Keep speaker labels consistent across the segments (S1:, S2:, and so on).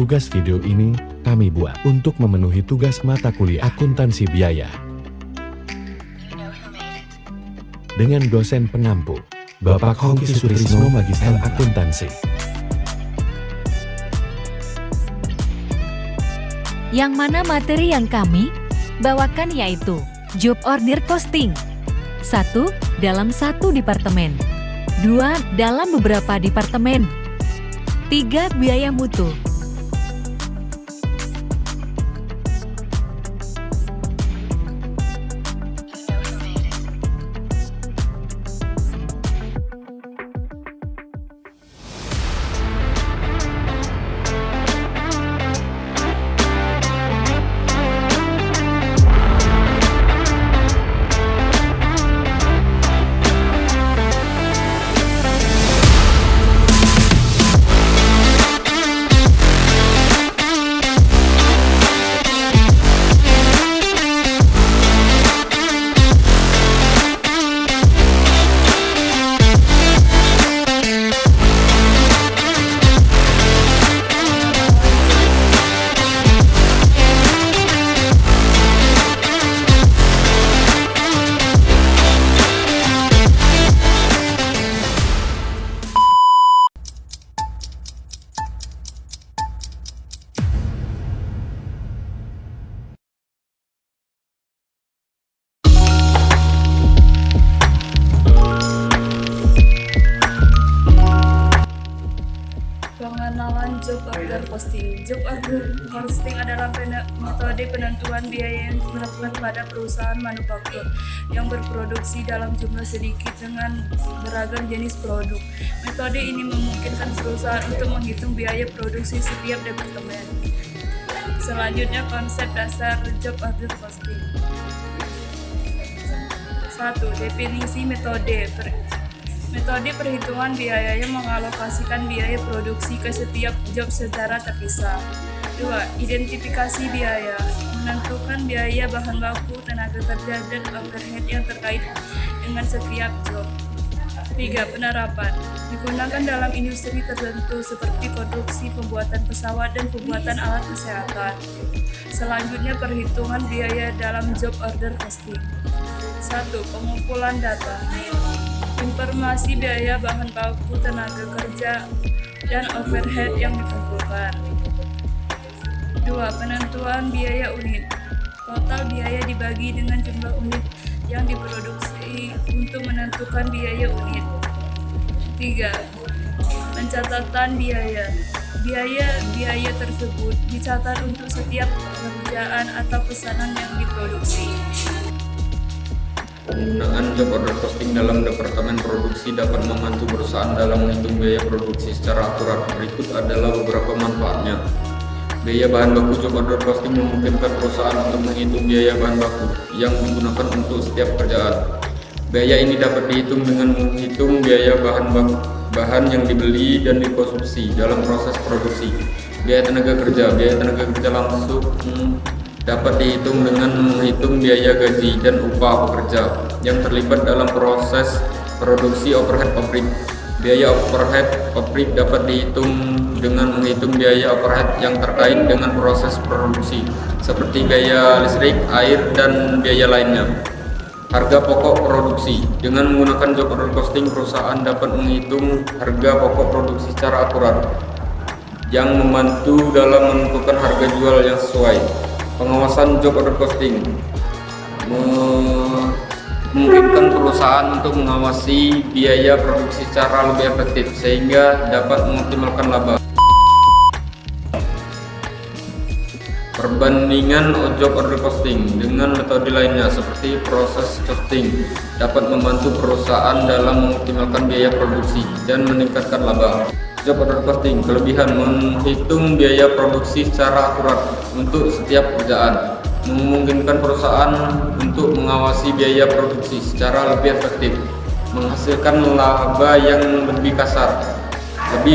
S1: tugas video ini kami buat untuk memenuhi tugas mata kuliah akuntansi biaya dengan dosen pengampu Bapak Hongki Sutrisno Magister Akuntansi.
S2: Yang mana materi yang kami bawakan yaitu job order costing. 1. Dalam satu departemen. 2. Dalam beberapa departemen. 3. Biaya mutu.
S3: Pengenalan job order costing. Job order costing adalah metode penentuan biaya yang dilakukan pada perusahaan manufaktur yang berproduksi dalam jumlah sedikit dengan beragam jenis produk. Metode ini memungkinkan perusahaan untuk menghitung biaya produksi setiap departemen. Selanjutnya, konsep dasar job order costing. 1. Definisi metode. Metode perhitungan biaya yang mengalokasikan biaya produksi ke setiap job secara terpisah. 2. Identifikasi biaya. Menentukan biaya bahan baku, tenaga kerja, dan overhead yang terkait dengan setiap job. 3. Penerapan. Digunakan dalam industri tertentu seperti produksi, pembuatan pesawat, dan pembuatan alat kesehatan. Selanjutnya, perhitungan biaya dalam job order costing. 1. Pengumpulan data. Informasi biaya bahan baku, tenaga kerja, dan overhead yang dikumpulkan. 2. Penentuan biaya unit. Total biaya dibagi dengan jumlah unit yang diproduksi untuk menentukan biaya unit. 3. Pencatatan biaya. Biaya tersebut dicatat untuk setiap pekerjaan atau pesanan yang diproduksi.
S4: Penggunaan job order costing dalam departemen produksi dapat membantu perusahaan dalam menghitung biaya produksi secara akurat. Berikut adalah beberapa manfaatnya. Biaya bahan baku. Job order costing memungkinkan perusahaan untuk menghitung biaya bahan baku yang digunakan untuk setiap pekerjaan. Biaya ini dapat dihitung dengan menghitung biaya bahan yang dibeli dan dikonsumsi dalam proses produksi. Biaya tenaga kerja. Biaya tenaga kerja langsung dapat dihitung dengan menghitung biaya gaji dan upah pekerja yang terlibat dalam proses produksi. Overhead pabrik. Biaya overhead pabrik dapat dihitung dengan menghitung biaya overhead yang terkait dengan proses produksi seperti biaya listrik, air, dan biaya lainnya. Harga pokok produksi. Dengan menggunakan job order costing, perusahaan dapat menghitung harga pokok produksi secara akurat yang membantu dalam menentukan harga jual yang sesuai. Pengawasan job order costing memungkinkan perusahaan untuk mengawasi biaya produksi secara lebih efektif sehingga dapat mengoptimalkan laba. Perbandingan job order costing dengan metode lainnya seperti proses costing dapat membantu perusahaan dalam mengoptimalkan biaya produksi dan meningkatkan laba. Job order costing. Kelebihan: menghitung biaya produksi secara akurat untuk setiap pekerjaan, memungkinkan perusahaan untuk mengawasi biaya produksi secara lebih efektif, menghasilkan laba yang lebih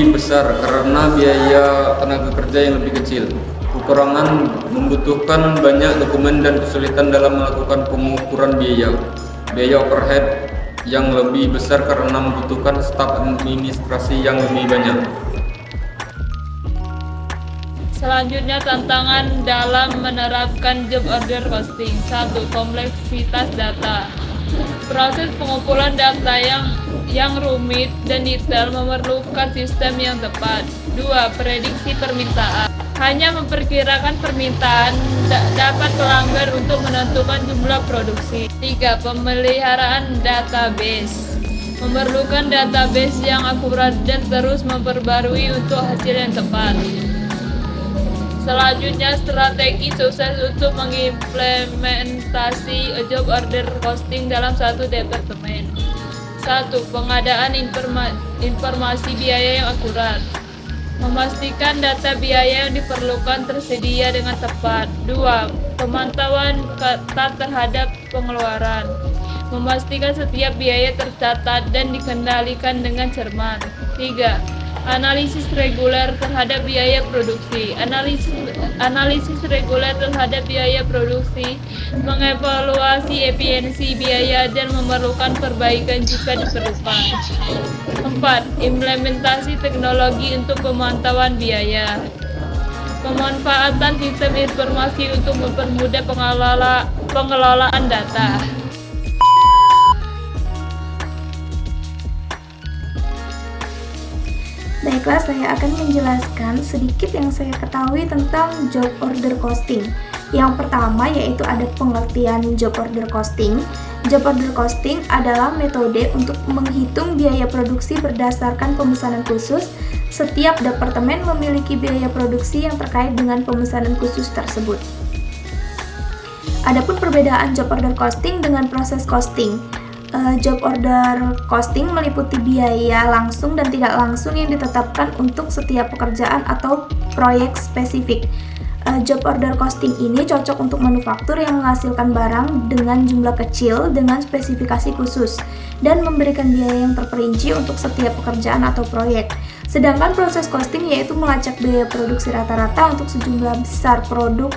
S4: besar karena biaya tenaga kerja yang lebih kecil. Kekurangan: membutuhkan banyak dokumen dan kesulitan dalam melakukan pengukuran biaya. Biaya overhead yang lebih besar karena membutuhkan staf administrasi yang lebih banyak.
S3: 1. Selanjutnya, tantangan dalam menerapkan job order costing. 1. Kompleksitas data. Proses pengumpulan data yang rumit dan detail memerlukan sistem yang tepat. 2. Prediksi permintaan. Hanya memperkirakan permintaan dapat melanggar untuk menentukan jumlah produksi. 3. Pemeliharaan database. Memerlukan database yang akurat dan terus memperbarui untuk hasil yang tepat. Selanjutnya, strategi sukses untuk mengimplementasi job order costing dalam satu departemen. 1. Pengadaan informasi biaya yang akurat. Memastikan data biaya yang diperlukan tersedia dengan tepat. 2. Pemantauan ketat terhadap pengeluaran. Memastikan setiap biaya tercatat dan dikendalikan dengan cermat. 3. Analisis reguler terhadap biaya produksi. Analisis reguler terhadap biaya produksi, mengevaluasi efisiensi biaya dan memerlukan perbaikan jika diperlukan. 4. Implementasi teknologi untuk pemantauan biaya. Pemanfaatan sistem informasi untuk mempermudah pengelolaan data.
S5: Baiklah, saya akan menjelaskan sedikit yang saya ketahui tentang job order costing. Yang pertama yaitu ada pengertian job order costing. Job order costing adalah metode untuk menghitung biaya produksi berdasarkan pemesanan khusus. Setiap departemen memiliki biaya produksi yang terkait dengan pemesanan khusus tersebut. Adapun perbedaan job order costing dengan proses costing. Job order costing meliputi biaya langsung dan tidak langsung yang ditetapkan untuk setiap pekerjaan atau proyek spesifik. Job order costing ini cocok untuk manufaktur yang menghasilkan barang dengan jumlah kecil dengan spesifikasi khusus dan memberikan biaya yang terperinci untuk setiap pekerjaan atau proyek. Sedangkan proses costing yaitu melacak biaya produksi rata-rata untuk sejumlah besar produk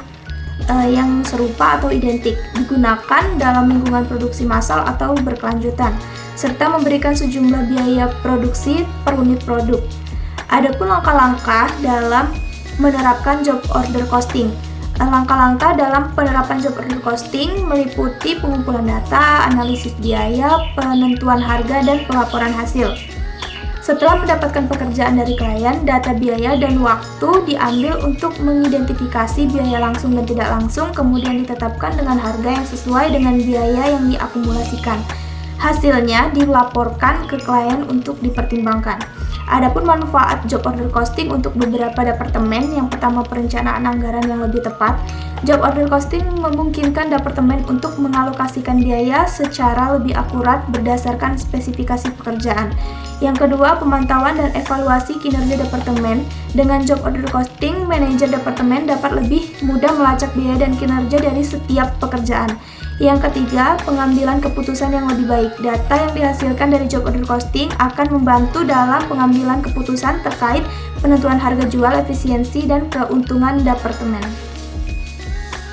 S5: yang serupa atau identik, digunakan dalam lingkungan produksi massal atau berkelanjutan, serta memberikan sejumlah biaya produksi per unit produk. Adapun langkah-langkah dalam menerapkan job order costing. Langkah-langkah dalam penerapan job order costing meliputi pengumpulan data, analisis biaya, penentuan harga, dan pelaporan hasil. Setelah mendapatkan pekerjaan dari klien, data biaya dan waktu diambil untuk mengidentifikasi biaya langsung dan tidak langsung, kemudian ditetapkan dengan harga yang sesuai dengan biaya yang diakumulasikan. Hasilnya dilaporkan ke klien untuk dipertimbangkan. Adapun manfaat job order costing untuk beberapa departemen, yang pertama perencanaan anggaran yang lebih tepat. Job order costing memungkinkan departemen untuk mengalokasikan biaya secara lebih akurat berdasarkan spesifikasi pekerjaan. Yang kedua, pemantauan dan evaluasi kinerja departemen. Dengan job order costing, manajer departemen dapat lebih mudah melacak biaya dan kinerja dari setiap pekerjaan. Yang ketiga, pengambilan keputusan yang lebih baik. Data yang dihasilkan dari job order costing akan membantu dalam pengambilan keputusan terkait penentuan harga jual, efisiensi, dan keuntungan departemen.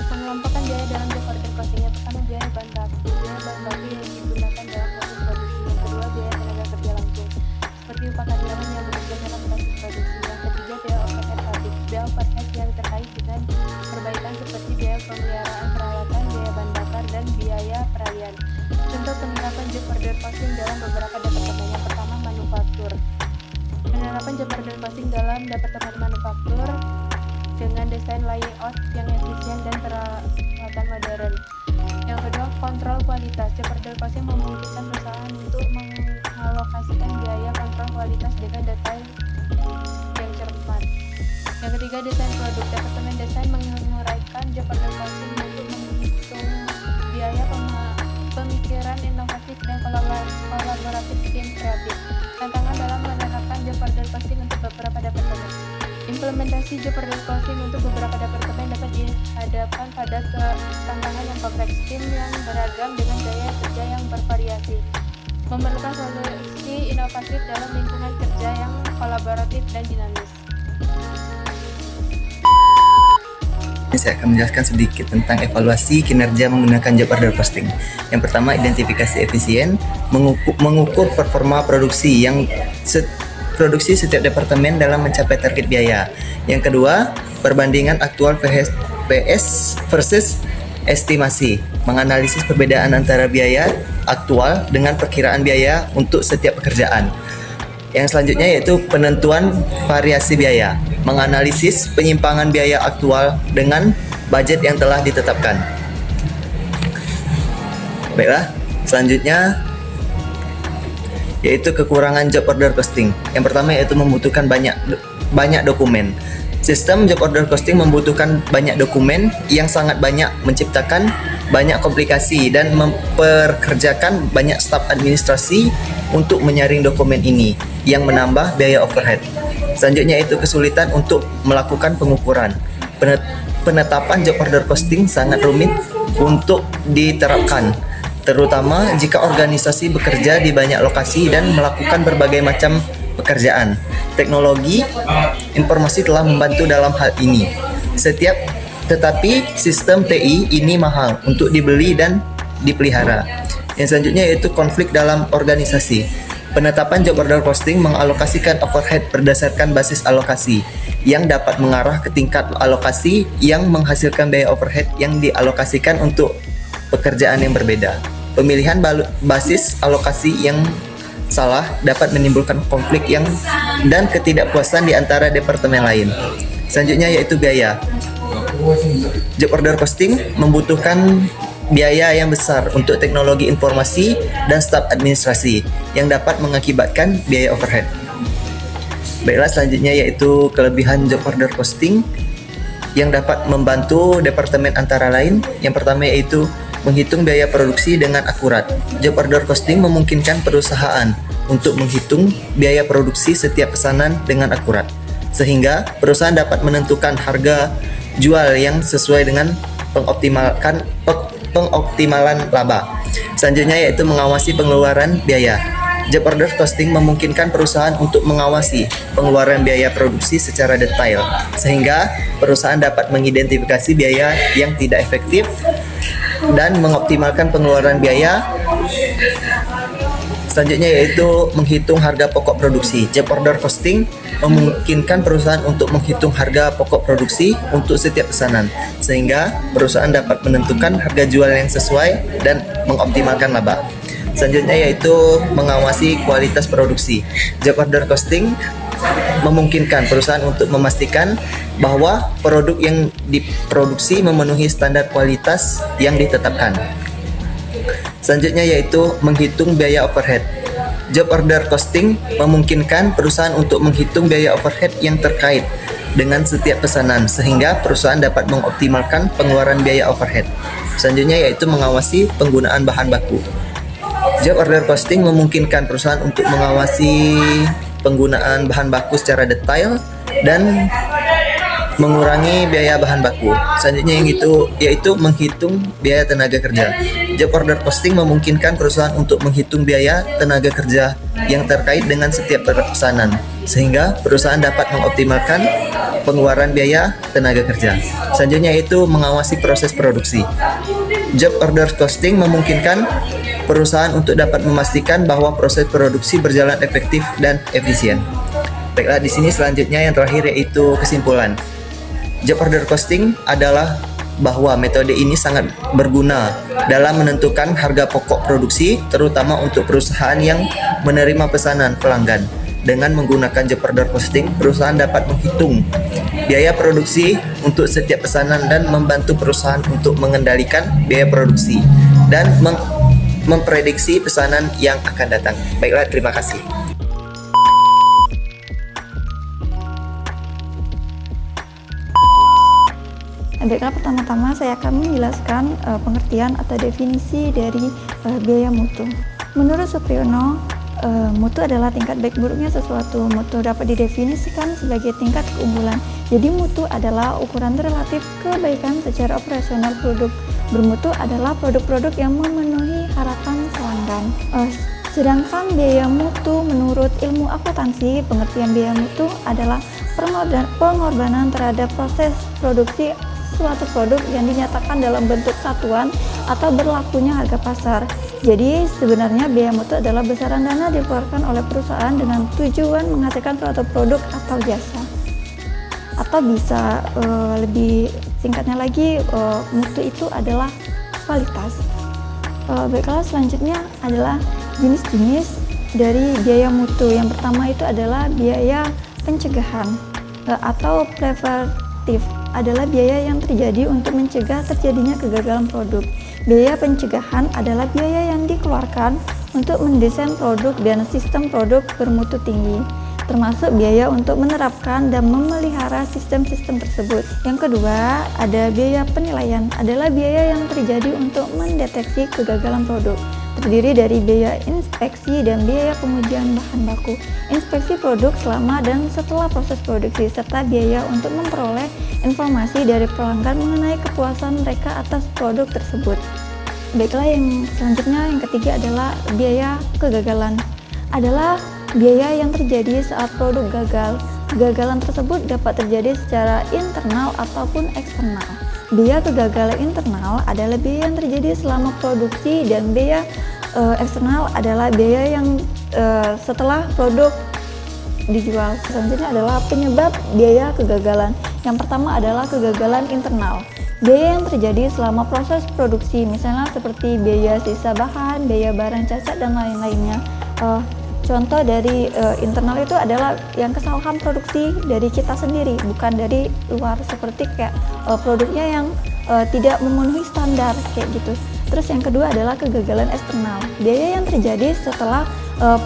S6: Pengelompokan biaya dalam job order costing. Yang pertama, biaya bahan baku. Biaya bahan baku yang digunakan dalam proses produksi. Yang kedua, biaya tenaga kerja langsung, seperti upah karyawan yang bekerja dalam proses produksi. Yang ketiga, biaya overhead pabrik. Biaya overhead yang terkait dengan perbaikan seperti biaya pemeliharaan peralatan, biaya bahan bakar, dan biaya peralihan. Contoh penerapan job order costing dalam beberapa departemen. Yang pertama, manufaktur. Penerapan job order costing dalam departemen manufaktur dengan desain layout yang efisien dan peralatan modern. Yang kedua, kontrol kualitas. Job order costing memungkinkan perusahaan untuk mengalokasikan biaya kontrol kualitas dengan detail yang cermat. Yang ketiga, desain produk. Departemen desain menguraikan job order costing untuk menghitung biaya pemikiran inovatif dan kolaboratif tim kreatif. Tantangan dalam menerapkan job order costing untuk beberapa departemen. Implementasi job order costing untuk beberapa departemen dapat dihadapkan pada tantangan yang kompleks, tim yang beragam dengan gaya kerja yang bervariasi, memerlukan solusi inovatif dalam lingkungan kerja yang kolaboratif dan dinamis.
S7: Saya akan menjelaskan sedikit tentang evaluasi kinerja menggunakan job order costing. Yang pertama, identifikasi efisien, mengukur performa produksi yang produksi setiap departemen dalam mencapai target biaya. Yang kedua, perbandingan aktual PS versus estimasi, menganalisis perbedaan antara biaya aktual dengan perkiraan biaya untuk setiap pekerjaan. Yang selanjutnya yaitu penentuan variasi biaya, menganalisis penyimpangan biaya aktual dengan budget yang telah ditetapkan. Baiklah, selanjutnya yaitu kekurangan job order costing. Yang pertama yaitu membutuhkan banyak dokumen. Sistem job order costing membutuhkan banyak dokumen yang sangat banyak, menciptakan banyak komplikasi dan memperkerjakan banyak staf administrasi untuk menyaring dokumen ini yang menambah biaya overhead. Selanjutnya itu kesulitan untuk melakukan pengukuran. Penetapan job order costing sangat rumit untuk diterapkan, terutama jika organisasi bekerja di banyak lokasi dan melakukan berbagai macam pekerjaan. Teknologi informasi telah membantu dalam hal ini. Tetapi sistem TI ini mahal untuk dibeli dan dipelihara. Yang selanjutnya yaitu konflik dalam organisasi. Penetapan job order costing mengalokasikan overhead berdasarkan basis alokasi yang dapat mengarah ke tingkat alokasi yang menghasilkan biaya overhead yang dialokasikan untuk pekerjaan yang berbeda. Pemilihan basis alokasi yang salah dapat menimbulkan konflik dan ketidakpuasan di antara departemen lain. Selanjutnya yaitu biaya. Job order costing membutuhkan biaya yang besar untuk teknologi informasi dan staf administrasi yang dapat mengakibatkan biaya overhead. Baiklah, selanjutnya yaitu kelebihan job order costing yang dapat membantu departemen antara lain. Yang pertama yaitu menghitung biaya produksi dengan akurat. Job order costing memungkinkan perusahaan untuk menghitung biaya produksi setiap pesanan dengan akurat, sehingga perusahaan dapat menentukan harga jual yang sesuai dengan pengoptimalan laba. Selanjutnya yaitu mengawasi pengeluaran biaya. Job order costing memungkinkan perusahaan untuk mengawasi pengeluaran biaya produksi secara detail, sehingga perusahaan dapat mengidentifikasi biaya yang tidak efektif dan mengoptimalkan pengeluaran biaya. Selanjutnya yaitu menghitung harga pokok produksi. Job order costing memungkinkan perusahaan untuk menghitung harga pokok produksi untuk setiap pesanan, sehingga perusahaan dapat menentukan harga jual yang sesuai dan mengoptimalkan laba. Selanjutnya yaitu mengawasi kualitas produksi. Job order costing memungkinkan perusahaan untuk memastikan bahwa produk yang diproduksi memenuhi standar kualitas yang ditetapkan. Selanjutnya yaitu menghitung biaya overhead. Job order costing memungkinkan perusahaan untuk menghitung biaya overhead yang terkait dengan setiap pesanan, sehingga perusahaan dapat mengoptimalkan pengeluaran biaya overhead. Selanjutnya yaitu mengawasi penggunaan bahan baku. Job order costing memungkinkan perusahaan untuk mengawasi penggunaan bahan baku secara detail dan mengurangi biaya bahan baku. Selanjutnya yaitu menghitung biaya tenaga kerja. Job order costing memungkinkan perusahaan untuk menghitung biaya tenaga kerja yang terkait dengan setiap pesanan, sehingga perusahaan dapat mengoptimalkan pengeluaran biaya tenaga kerja. Selanjutnya yaitu mengawasi proses produksi. Job order costing memungkinkan perusahaan untuk dapat memastikan bahwa proses produksi berjalan efektif dan efisien. Baiklah, di sini selanjutnya yang terakhir yaitu kesimpulan. Job order costing adalah bahwa metode ini sangat berguna dalam menentukan harga pokok produksi, terutama untuk perusahaan yang menerima pesanan pelanggan. Dengan menggunakan job order costing, perusahaan dapat menghitung biaya produksi untuk setiap pesanan dan membantu perusahaan untuk mengendalikan biaya produksi dan memprediksi pesanan yang akan datang. Baiklah, terima kasih.
S8: Baiklah, pertama-tama saya akan menjelaskan pengertian atau definisi dari biaya mutu. Menurut Supriyono, mutu adalah tingkat baik buruknya sesuatu. Mutu dapat didefinisikan sebagai tingkat keunggulan. Jadi mutu adalah ukuran relatif kebaikan secara operasional produk. Bermutu adalah produk-produk yang memenuhi harapan pelanggan. Sedangkan biaya mutu menurut ilmu akuntansi, pengertian biaya mutu adalah pengorbanan terhadap proses produksi suatu produk yang dinyatakan dalam bentuk satuan atau berlakunya harga pasar. Jadi sebenarnya biaya mutu adalah besaran dana dikeluarkan oleh perusahaan dengan tujuan menghasilkan suatu produk atau jasa. atau bisa lebih singkatnya lagi, mutu itu adalah kualitas. Baiklah, selanjutnya adalah jenis-jenis dari biaya mutu. Yang pertama itu adalah biaya pencegahan atau preventif, adalah biaya yang terjadi untuk mencegah terjadinya kegagalan produk. Biaya pencegahan adalah biaya yang dikeluarkan untuk mendesain produk dan sistem produk bermutu tinggi, termasuk biaya untuk menerapkan dan memelihara sistem-sistem tersebut. Yang kedua, ada biaya penilaian, adalah biaya yang terjadi untuk mendeteksi kegagalan produk. Terdiri dari biaya inspeksi dan biaya pengujian bahan baku, inspeksi produk selama dan setelah proses produksi, serta biaya untuk memperoleh informasi dari pelanggan mengenai kepuasan mereka atas produk tersebut. Baiklah, yang selanjutnya, yang ketiga adalah biaya kegagalan, adalah biaya yang terjadi saat produk gagal. Kegagalan tersebut dapat terjadi secara internal ataupun eksternal. Biaya kegagalan internal adalah biaya yang terjadi selama produksi, dan biaya eksternal adalah biaya yang setelah produk dijual. Selanjutnya adalah penyebab biaya kegagalan. Yang pertama adalah kegagalan internal, biaya yang terjadi selama proses produksi, misalnya seperti biaya sisa bahan, biaya barang cacat, dan lain-lainnya. Contoh dari internal itu adalah yang kesalahan produksi dari kita sendiri, bukan dari luar, seperti kayak produknya yang tidak memenuhi standar kayak gitu. Terus yang kedua adalah kegagalan eksternal, biaya yang terjadi setelah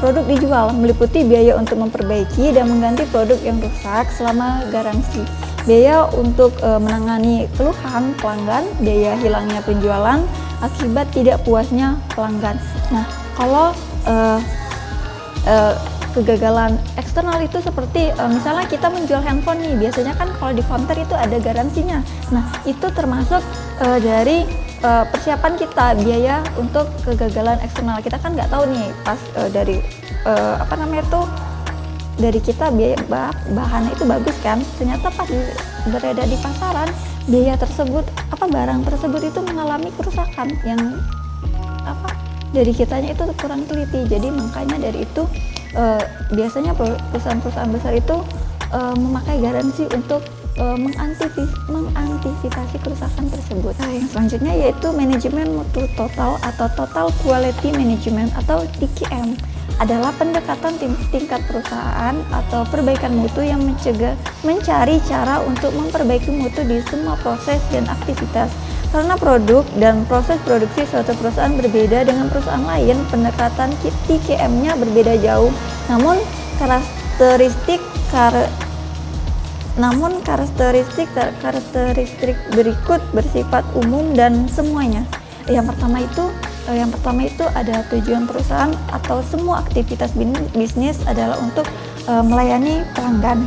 S8: produk dijual, meliputi biaya untuk memperbaiki dan mengganti produk yang rusak selama garansi, biaya untuk menangani keluhan pelanggan, biaya hilangnya penjualan akibat tidak puasnya pelanggan. Nah, kalau kegagalan eksternal itu seperti misalnya kita menjual handphone nih, biasanya kan kalau di counter itu ada garansinya. Nah, itu termasuk dari persiapan kita, biaya untuk kegagalan eksternal. Kita kan nggak tahu nih pas dari dari kita biaya bahannya itu bagus kan, ternyata pas beredar di pasaran, biaya tersebut barang tersebut itu mengalami kerusakan yang dari kitanya itu kurang teliti. Jadi makanya dari itu biasanya perusahaan-perusahaan besar itu memakai garansi untuk mengantisipasi kerusakan tersebut. Nah, yang selanjutnya yaitu manajemen mutu total atau total quality management atau TQM, adalah pendekatan tingkat perusahaan atau perbaikan mutu yang mencari cara untuk memperbaiki mutu di semua proses dan aktivitas. Karena produk dan proses produksi suatu perusahaan berbeda dengan perusahaan lain, pendekatan TQM-nya berbeda jauh. Namun karakteristik berikut bersifat umum dan semuanya. Yang pertama itu ada tujuan perusahaan atau semua aktivitas bisnis adalah untuk melayani pelanggan.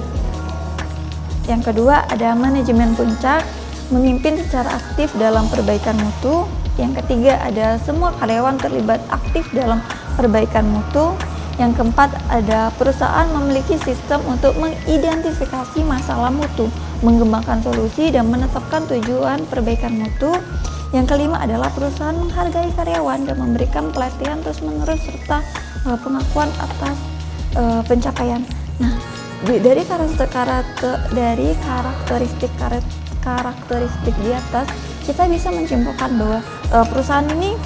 S8: Yang kedua ada manajemen puncak, memimpin secara aktif dalam perbaikan mutu. Yang ketiga ada semua karyawan terlibat aktif dalam perbaikan mutu. Yang keempat ada perusahaan memiliki sistem untuk mengidentifikasi masalah mutu, mengembangkan solusi, dan menetapkan tujuan perbaikan mutu. Yang kelima adalah perusahaan menghargai karyawan dan memberikan pelatihan terus-menerus serta pengakuan atas pencapaian. Nah, dari karakteristik di atas, kita bisa menyimpulkan bahwa perusahaan ini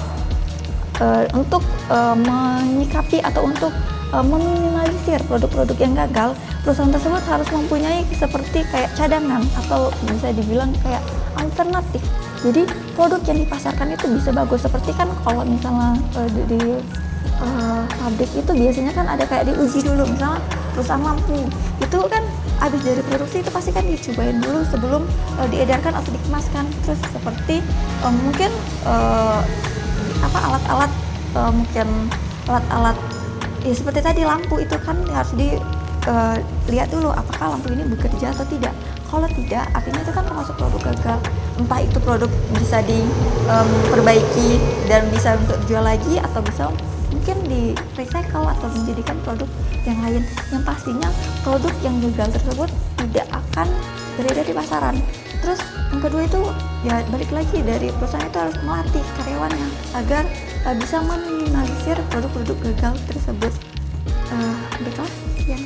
S8: untuk menyikapi atau untuk meminimalisir produk-produk yang gagal, perusahaan tersebut harus mempunyai seperti kayak cadangan atau bisa dibilang kayak alternatif. Jadi produk yang dipasarkan itu bisa bagus, seperti kan kalau misalnya di pabrik itu biasanya kan ada kayak diuji dulu, misalnya perusahaan lampu itu kan habis dari produksi itu pasti kan dicobain dulu sebelum diedarkan atau dikemaskan. Terus seperti mungkin alat-alat ya seperti tadi lampu itu kan harus dilihat dulu apakah lampu ini bekerja atau tidak. Kalau tidak, artinya itu kan termasuk produk gagal. Entah itu produk bisa diperbaiki dan bisa untuk dijual lagi, atau bisa mungkin di recycle atau menjadikan produk yang lain. Yang pastinya produk yang gagal tersebut tidak akan beredar di pasaran. Terus yang kedua itu ya balik lagi, dari perusahaan itu harus melatih karyawannya agar bisa meminimalisir produk-produk gagal tersebut. Baiklah, yang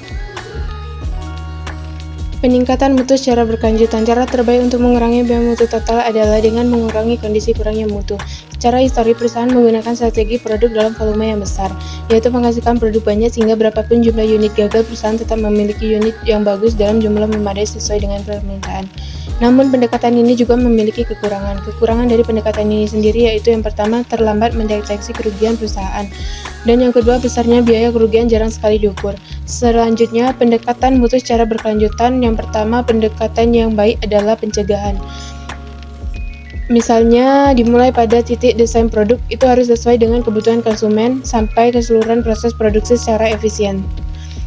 S6: Peningkatan mutu secara berkelanjutan. Cara terbaik untuk mengurangi biaya mutu total adalah dengan mengurangi kondisi kurangnya mutu. Secara histori, perusahaan menggunakan strategi produk dalam volume yang besar, yaitu menghasilkan produk banyak sehingga berapapun jumlah unit gagal, perusahaan tetap memiliki unit yang bagus dalam jumlah memadai sesuai dengan permintaan. Namun, pendekatan ini juga memiliki kekurangan. Kekurangan dari pendekatan ini sendiri yaitu yang pertama, terlambat mendeteksi kerugian perusahaan. Dan yang kedua, besarnya biaya kerugian jarang sekali diukur. Selanjutnya, pendekatan mutu secara berkelanjutan. Yang pertama, pendekatan yang baik adalah pencegahan. Misalnya, dimulai pada titik desain produk itu harus sesuai dengan kebutuhan konsumen sampai keseluruhan proses produksi secara efisien.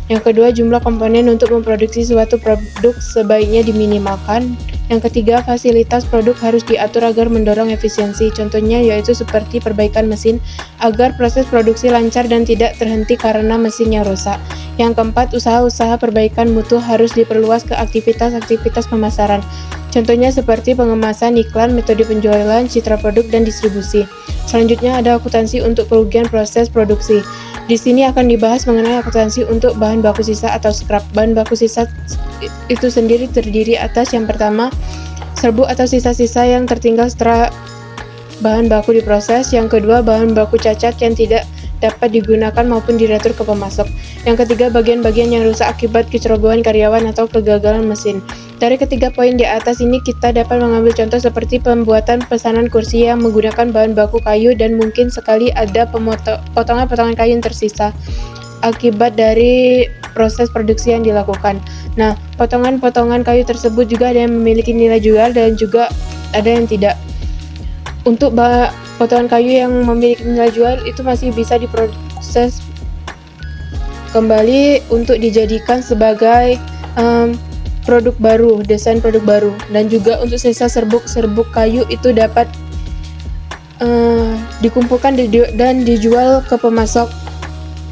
S6: Yang kedua, jumlah komponen untuk memproduksi suatu produk sebaiknya diminimalkan. Yang ketiga, fasilitas produk harus diatur agar mendorong efisiensi. Contohnya yaitu seperti perbaikan mesin agar proses produksi lancar dan tidak terhenti karena mesinnya rusak. Yang keempat, usaha-usaha perbaikan mutu harus diperluas ke aktivitas-aktivitas pemasaran. Contohnya seperti pengemasan, iklan, metode penjualan, citra produk, dan distribusi. Selanjutnya ada akuntansi untuk kerugian proses produksi. Di sini akan dibahas mengenai akuntansi untuk bahan baku sisa atau scrap. Bahan baku sisa itu sendiri terdiri atas yang pertama, serbuk atau sisa-sisa yang tertinggal setelah bahan baku diproses. Yang kedua, bahan baku cacat yang tidak dapat digunakan maupun diretur ke pemasok. Yang ketiga, bagian-bagian yang rusak akibat kecerobohan karyawan atau kegagalan mesin. Dari ketiga poin di atas ini kita dapat mengambil contoh seperti pembuatan pesanan kursi yang menggunakan bahan baku kayu dan mungkin sekali ada potongan-potongan kayu yang tersisa akibat dari proses produksi yang dilakukan. Nah, potongan-potongan kayu tersebut juga ada yang memiliki nilai jual dan juga ada yang tidak. Untuk potongan kayu yang memiliki nilai jual itu masih bisa diproses kembali untuk dijadikan sebagai produk baru, desain produk baru. Dan juga untuk sisa serbuk kayu itu dapat dikumpulkan dan dijual ke pemasok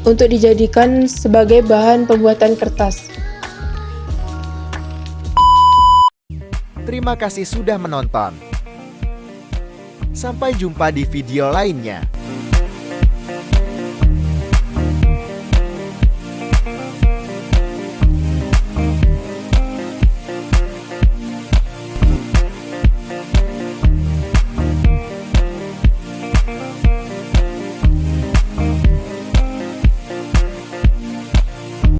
S6: untuk dijadikan sebagai bahan pembuatan kertas.
S9: Terima kasih sudah menonton. Sampai jumpa di video lainnya.